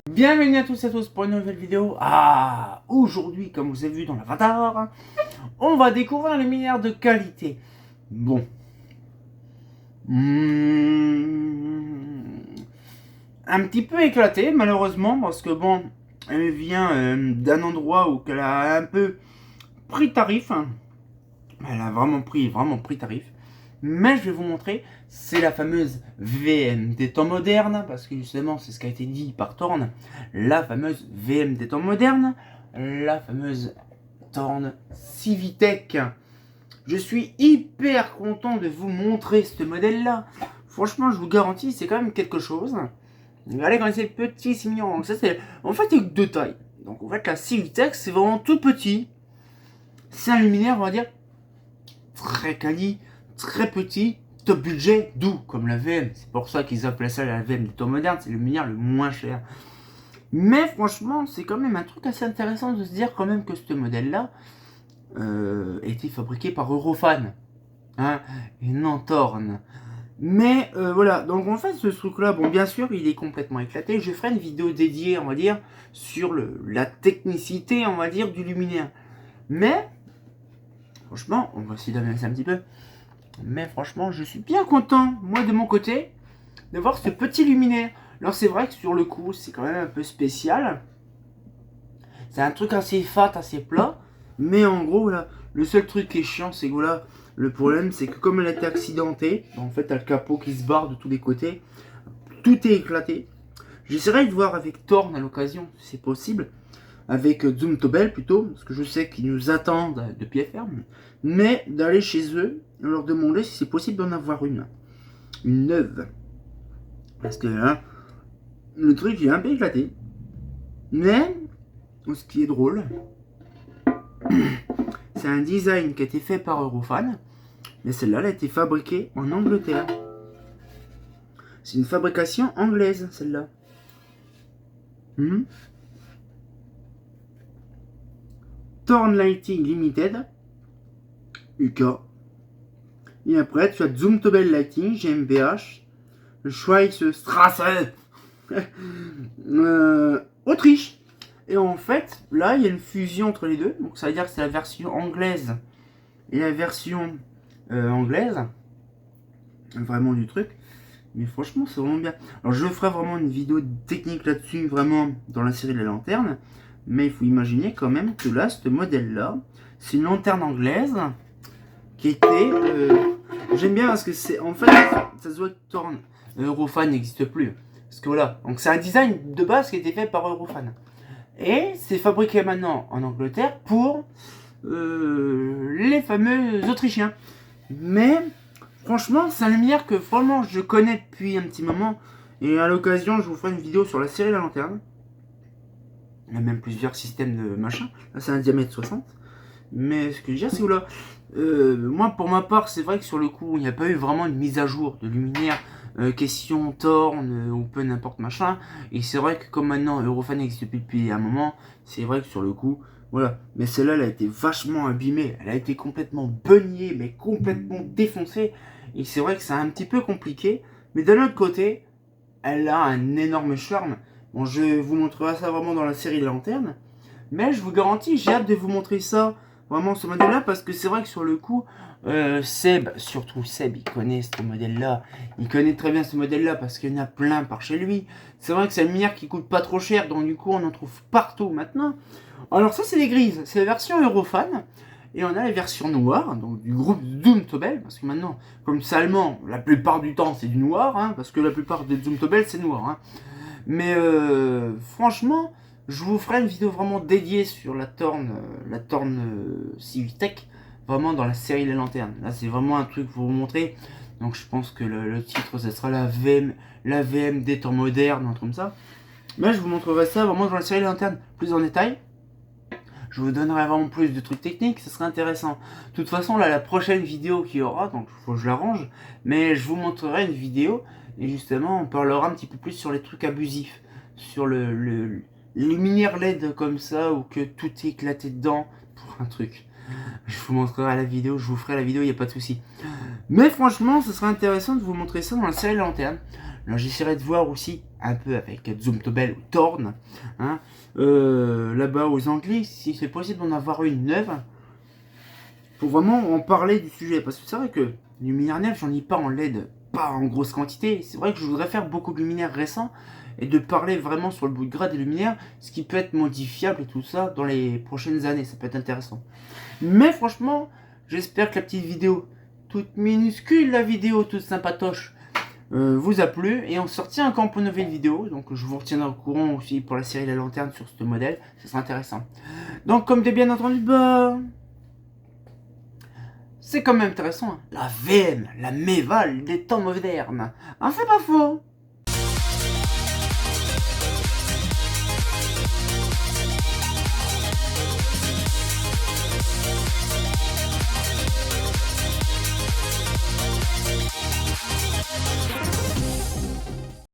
Bienvenue à tous et à tous pour une nouvelle vidéo. Aujourd'hui, comme vous avez vu dans l'avatar, on va découvrir les luminaires de qualité. Bon. Un petit peu éclaté, malheureusement, parce que bon, elle vient d'un endroit où elle a un peu pris tarif. Elle a vraiment pris tarif. Mais je vais vous montrer, c'est la fameuse VM des temps modernes, parce que justement c'est ce qui a été dit par Thorn, la fameuse VM des temps modernes, la fameuse Thorn Civitech. Je suis hyper content de vous montrer ce modèle-là. Franchement, je vous garantis, c'est quand même quelque chose. Regardez quand c'est petit, c'est mignon. Donc ça, c'est en fait avec deux tailles. Donc en fait, la Civitech, c'est vraiment tout petit. C'est un luminaire, on va dire, très quali, très petit, top budget, doux, comme la VM. C'est pour ça qu'ils appellent ça la VM du temps moderne, c'est le luminaire le moins cher. Mais franchement, c'est quand même un truc assez intéressant de se dire quand même que ce modèle-là était fabriqué par Eurofan, hein, et non Thorn. Mais voilà, donc en fait ce truc-là, bon bien sûr il est complètement éclaté. Je ferai une vidéo dédiée, on va dire, sur la technicité, on va dire, du luminaire. Mais franchement, on va essayer d'avancer un petit peu. Mais franchement, je suis bien content, moi de mon côté, de voir ce petit luminaire. Alors c'est vrai que sur le coup, c'est quand même un peu spécial. C'est un truc assez fat, assez plat. Mais en gros, voilà, le seul truc qui est chiant, c'est que voilà, le problème, c'est que comme elle a été accidentée, en fait, t'as le capot qui se barre de tous les côtés. Tout est éclaté. J'essaierai de voir avec Thorn à l'occasion, si c'est possible. Avec Zoomtobel plutôt, parce que je sais qu'ils nous attendent de pied ferme. Mais d'aller chez eux, leur demander si c'est possible d'en avoir une neuve. Parce que hein, le truc est un peu éclaté. Mais, ce qui est drôle, c'est un design qui a été fait par Eurofan. Mais celle-là, elle a été fabriquée en Angleterre. C'est une fabrication anglaise, celle-là. Thorn Lighting Limited, UK. Et après, tu as Zoomtobel Lighting, GmbH, Schweizstrasse, Autriche. Et en fait, là, il y a une fusion entre les deux. Donc, ça veut dire que c'est la version anglaise et la version anglaise. Vraiment du truc. Mais franchement, c'est vraiment bien. Alors, je ferai vraiment une vidéo technique là-dessus, vraiment dans la série de la lanterne. Mais il faut imaginer quand même que là, ce modèle-là, c'est une lanterne anglaise qui était... j'aime bien parce que c'est... En fait, ça se voit que Thorn Eurofan n'existe plus. Parce que voilà, donc c'est un design de base qui a été fait par Eurofan. Et c'est fabriqué maintenant en Angleterre pour les fameux Autrichiens. Mais franchement, c'est un luminaire que vraiment je connais depuis un petit moment. Et à l'occasion, je vous ferai une vidéo sur la série La Lanterne. Il y a même plusieurs systèmes de machin. Là, c'est un diamètre 60. Mais ce que je veux dire, c'est que là, moi, pour ma part, c'est vrai que sur le coup, il n'y a pas eu vraiment une mise à jour de luminaire, question Thorn, ou peu n'importe machin. Et c'est vrai que comme maintenant, Eurofan n'existe plus depuis un moment, c'est vrai que sur le coup, voilà. Mais celle-là, elle a été vachement abîmée. Elle a été complètement beugnée, mais complètement défoncée. Et c'est vrai que c'est un petit peu compliqué. Mais d'un autre côté, elle a un énorme charme. Bon, je vous montrerai ça vraiment dans la série Lanterne. Mais je vous garantis, j'ai hâte de vous montrer ça, vraiment ce modèle-là, parce que c'est vrai que sur le coup, Seb, surtout Seb, il connaît ce modèle-là. Il connaît très bien ce modèle-là, parce qu'il y en a plein par chez lui. C'est vrai que c'est une lumière qui coûte pas trop cher, donc du coup, on en trouve partout maintenant. Alors ça, c'est les grises, c'est la version Eurofan. Et on a la version noire, donc du groupe Zoomtobel, parce que maintenant, comme c'est allemand, la plupart du temps, c'est du noir, hein, parce que la plupart des Zoomtobel, c'est noir. Hein. Mais franchement, je vous ferai une vidéo vraiment dédiée sur la Thorn Civitech, vraiment dans la série Les Lanternes. Là, c'est vraiment un truc pour vous montrer. Donc, je pense que le titre, ça sera la VM des temps modernes, un truc comme ça. Mais je vous montrerai ça vraiment dans la série Les Lanternes, plus en détail. Je vous donnerai vraiment plus de trucs techniques, ce serait intéressant. De toute façon, là, la prochaine vidéo qu'il y aura, donc il faut que je l'arrange, mais je vous montrerai une vidéo, et justement, on parlera un petit peu plus sur les trucs abusifs, sur le luminaire LED comme ça, ou que tout est éclaté dedans, pour un truc. Je vous montrerai la vidéo, je vous ferai la vidéo, il n'y a pas de souci. Mais franchement, ce serait intéressant de vous montrer ça dans la série Lanterne. Alors j'essaierai de voir aussi un peu avec Zoomtobel ou Torn, hein, là-bas aux Anglais, si c'est possible d'en avoir une neuve, pour vraiment en parler du sujet. Parce que c'est vrai que luminaire neuf, j'en ai pas en LED, pas en grosse quantité. C'est vrai que je voudrais faire beaucoup de luminaires récents et de parler vraiment sur le bout de gras des luminaires, ce qui peut être modifiable et tout ça dans les prochaines années, ça peut être intéressant. Mais franchement, j'espère que la petite vidéo, toute minuscule, la vidéo toute sympatoche, vous a plu. Et on sortira encore pour une nouvelle vidéo. Donc je vous retiendrai au courant aussi pour la série La Lanterne sur ce modèle. Ça sera intéressant. Donc comme t'es bien entendu, bah... c'est quand même intéressant. Hein. La VM, la méval des temps modernes. Hein, c'est pas faux.